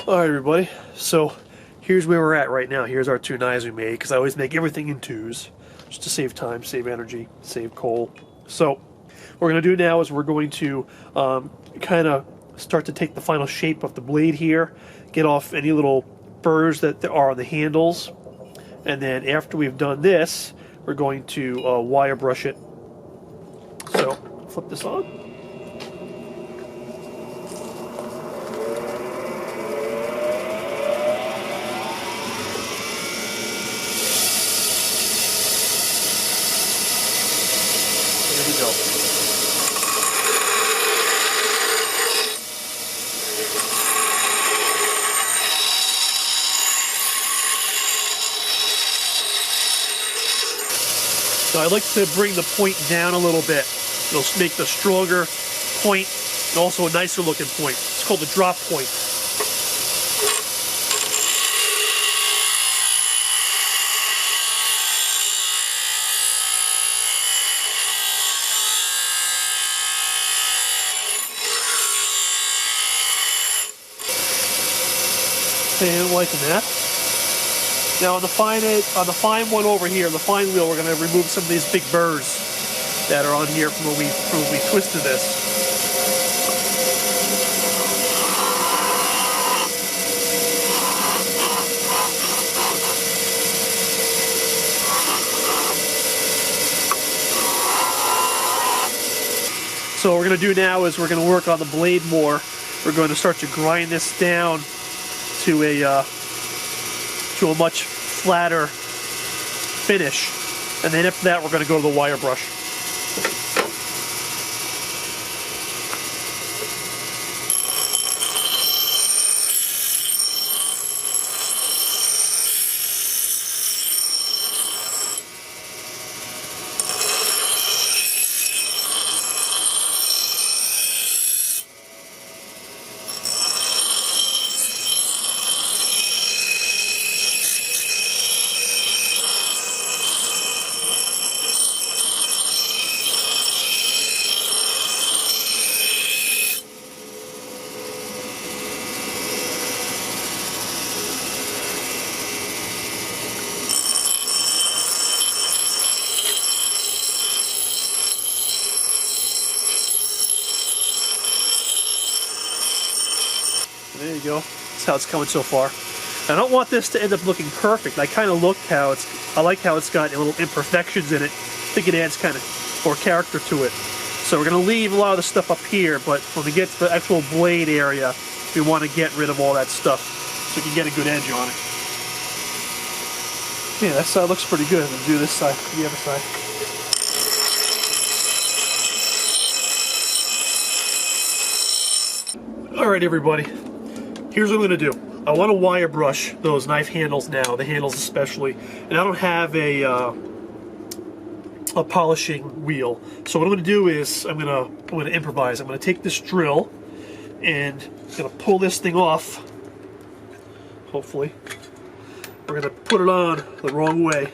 Alright everybody, so here's where we're at right now. Here's our two knives we made, because I always make everything in twos, just to save time, save energy, save coal. So what we're going to do now is we're going to kind of start to take the final shape of the blade here, get off any little burrs that there are on the handles, and then after we've done this, we're going to wire brush it. So flip this on. Here we go. So I like to bring the point down a little bit. It'll make the stronger point and also a nicer looking point. It's called the drop point. And liking that. Now on the fine one over here, the fine wheel, we're going to remove some of these big burrs that are on here from when we twisted this. So what we're going to do now is we're going to work on the blade more. We're going to start to grind this down to a much flatter finish, and then after that we're going to go to the wire brush. There you go. That's how it's coming so far. I don't want this to end up looking perfect. I kind of I like how it's got little imperfections in it. I think it adds kind of more character to it. So we're going to leave a lot of the stuff up here, but when we get to the actual blade area, we want to get rid of all that stuff so we can get a good edge on it. Yeah, that side looks pretty good. Let's do this side, the other side. Alright everybody, here's what I'm going to do. I want to wire brush those knife handles now, the handles especially, and I don't have a polishing wheel. So what I'm going to do is I'm going to improvise. I'm going to take this drill and I'm going to pull this thing off. Hopefully, we're going to put it on the wrong way,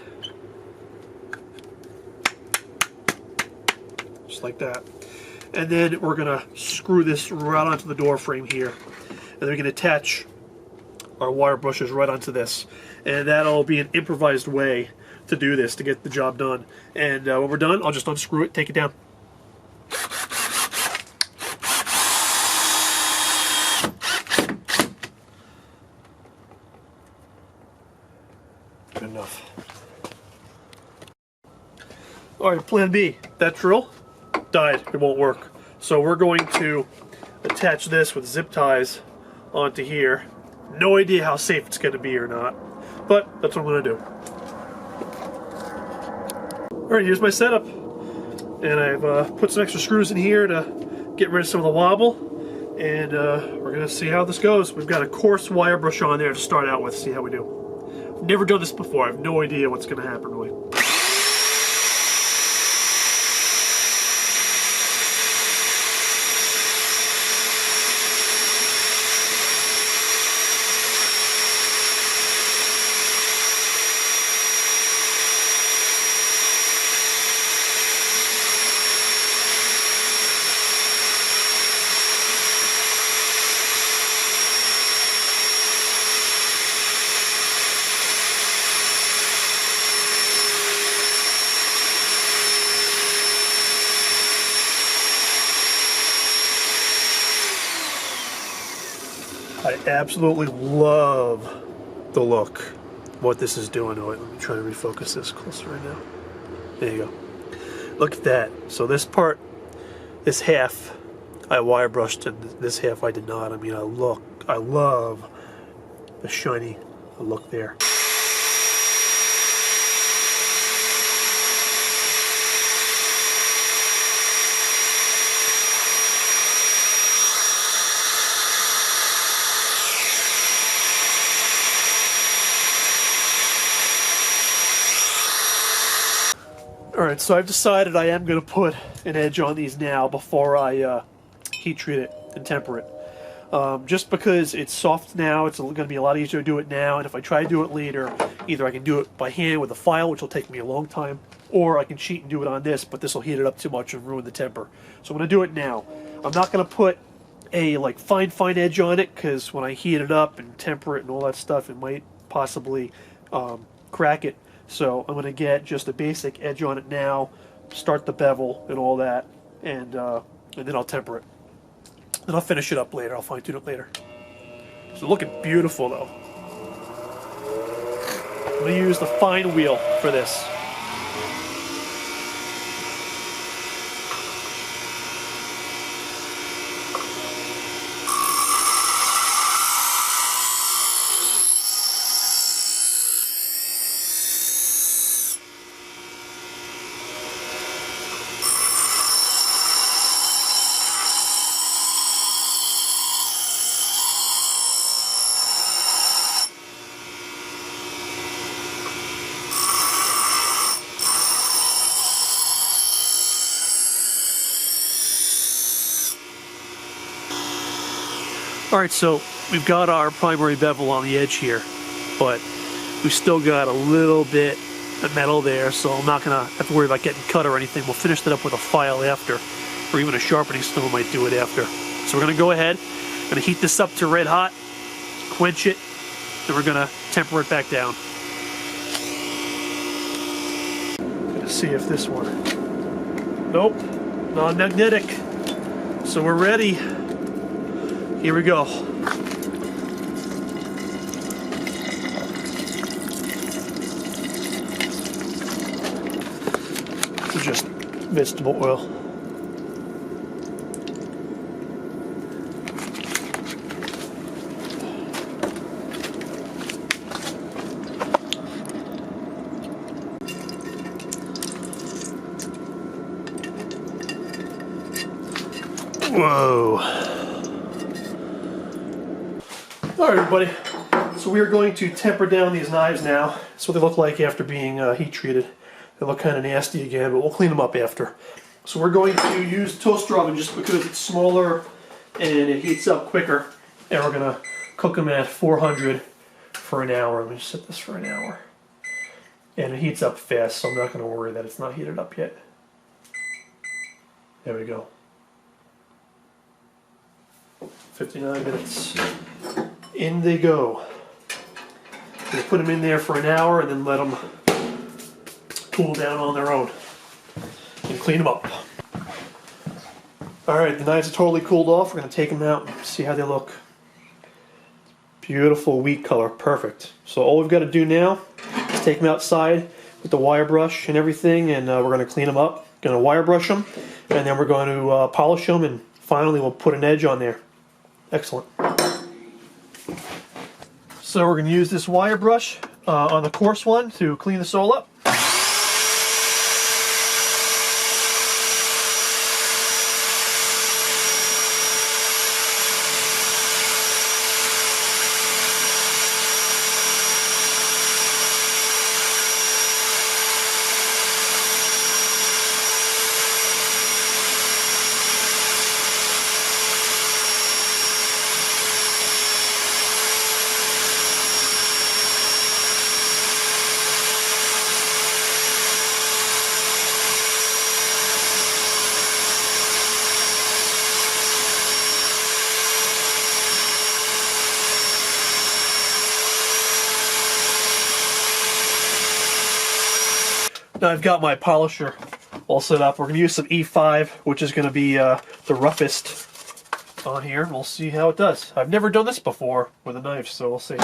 just like that. And then we're going to screw this right onto the door frame here. And then we can attach our wire brushes right onto this. And that'll be an improvised way to do this, to get the job done. And when we're done, I'll just unscrew it, take it down. Good enough. Alright, plan B. That drill died. It won't work. So we're going to attach this with zip ties onto here. No idea how safe it's going to be or not, but that's what I'm going to do. Alright, here's my setup. And I've put some extra screws in here to get rid of some of the wobble. And we're going to see how this goes. We've got a coarse wire brush on there to start out with, see how we do. I've never done this before. I have no idea what's going to happen really. I absolutely love the look, what this is doing to it. Let me try to refocus this closer right now. There you go. Look at that. So this part, this half, I wire brushed, and this half I did not. I mean, I love the shiny look there. Alright, so I've decided I am going to put an edge on these now before I heat treat it and temper it. Just because it's soft now, it's going to be a lot easier to do it now, and if I try to do it later, either I can do it by hand with a file, which will take me a long time, or I can cheat and do it on this, but this will heat it up too much and ruin the temper. So I'm going to do it now. I'm not going to put a fine edge on it, because when I heat it up and temper it and all that stuff, it might possibly crack it. So I'm going to get just a basic edge on it now, start the bevel and all that, and then I'll temper it. Then I'll finish it up later. I'll fine tune it later. So looking beautiful though. I'm going to use the fine wheel for this. Alright, so we've got our primary bevel on the edge here, but we've still got a little bit of metal there, so I'm not going to have to worry about getting cut or anything. We'll finish that up with a file after, or even a sharpening stone might do it after. So we're going to go ahead, going to heat this up to red hot, quench it, then we're going to temper it back down. Going to see if this one... Nope, non-magnetic. So we're ready. Here we go. This is just vegetable oil. Whoa. Alright everybody, so we are going to temper down these knives now. That's what they look like after being heat treated. They look kind of nasty again, but we'll clean them up after. So we're going to use the toaster oven just because it's smaller and it heats up quicker. And we're going to cook them at 400 for an hour. Let me just set this for an hour. And it heats up fast, so I'm not going to worry that it's not heated up yet. There we go. 59 minutes. In they go. We'll put them in there for an hour and then let them cool down on their own and clean them up. Alright, the knives are totally cooled off. We're going to take them out and see how they look. Beautiful wheat color, perfect. So all we've got to do now is take them outside with the wire brush and everything, and we're going to clean them up. Going to wire brush them, and then we're going to polish them, and finally we'll put an edge on there. Excellent. So we're going to use this wire brush on the coarse one to clean the sole up. Now I've got my polisher all set up. We're going to use some E5, which is going to be the roughest on here. We'll see how it does. I've never done this before with a knife, so we'll see.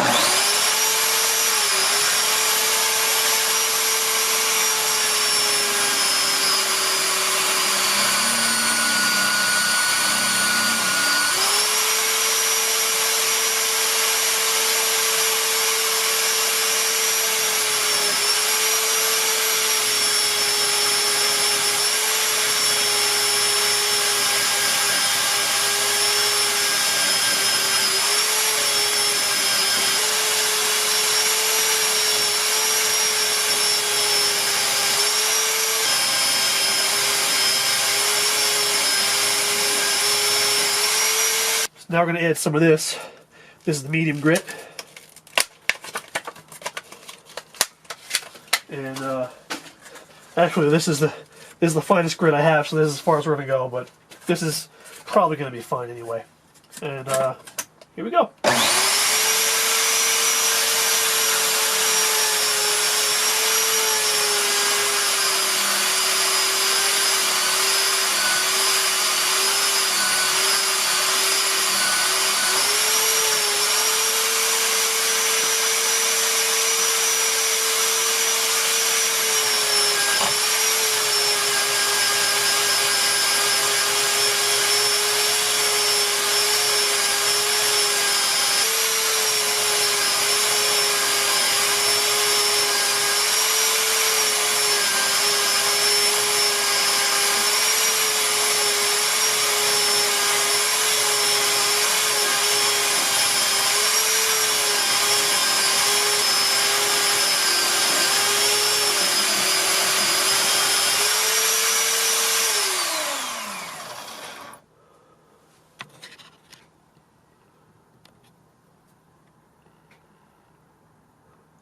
Now we're going to add some of this. This is the medium grit. And actually this is the finest grit I have, so this is as far as we're going to go, but this is probably going to be fine anyway. And here we go.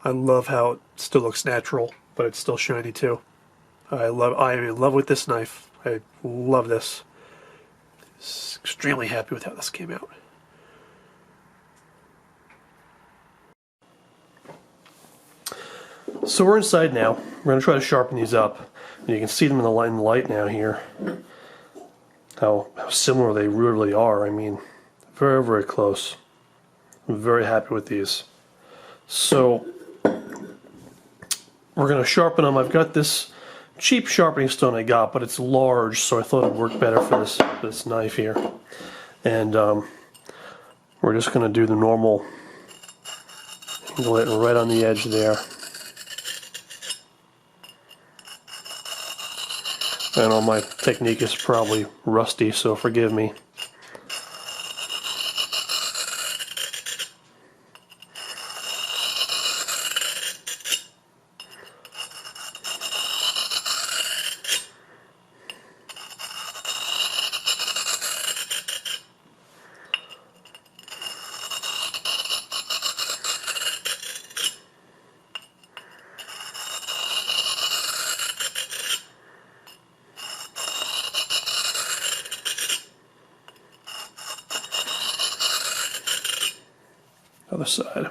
I love how it still looks natural, but it's still shiny too. I am in love with this knife. I love this. Extremely happy with how this came out. So we're inside now. We're going to try to sharpen these up. And you can see them in the light now here. How similar they really are. I mean, very, very close. I'm very happy with these. So we're going to sharpen them. I've got this cheap sharpening stone I got, but it's large, so I thought it'd work better for this knife here. And we're just going to do the normal, angle it right on the edge there. I know my technique is probably rusty, so forgive me. Other side.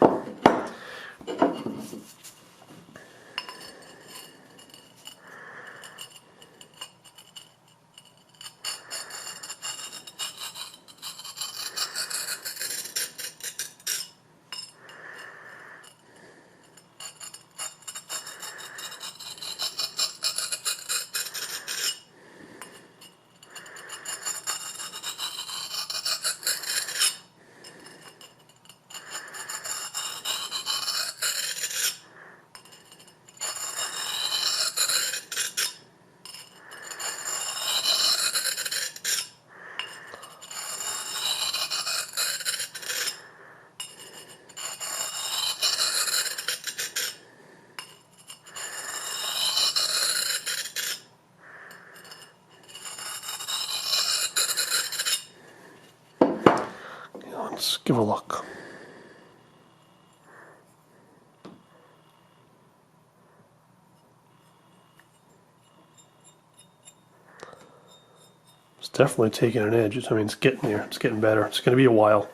Let's give a look. It's definitely taking an edge. I mean, it's getting there. It's getting better. It's going to be a while.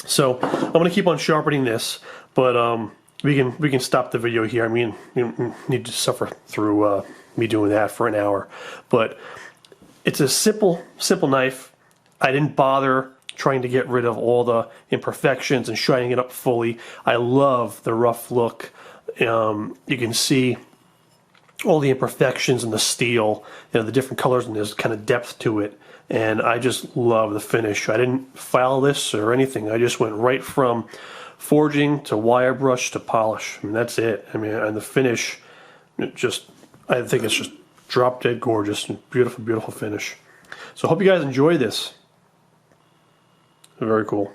So I'm going to keep on sharpening this, but we can stop the video here. I mean, you don't need to suffer through me doing that for an hour. But it's a simple knife. I didn't bother trying to get rid of all the imperfections and shining it up fully. I love the rough look. You can see all the imperfections in the steel, the different colors, and there's kind of depth to it. And I just love the finish. I didn't file this or anything. I just went right from forging to wire brush to polish. I mean, that's it. I mean, and the finish, I think it's just drop dead gorgeous and beautiful, beautiful finish. So I hope you guys enjoy this. Very cool.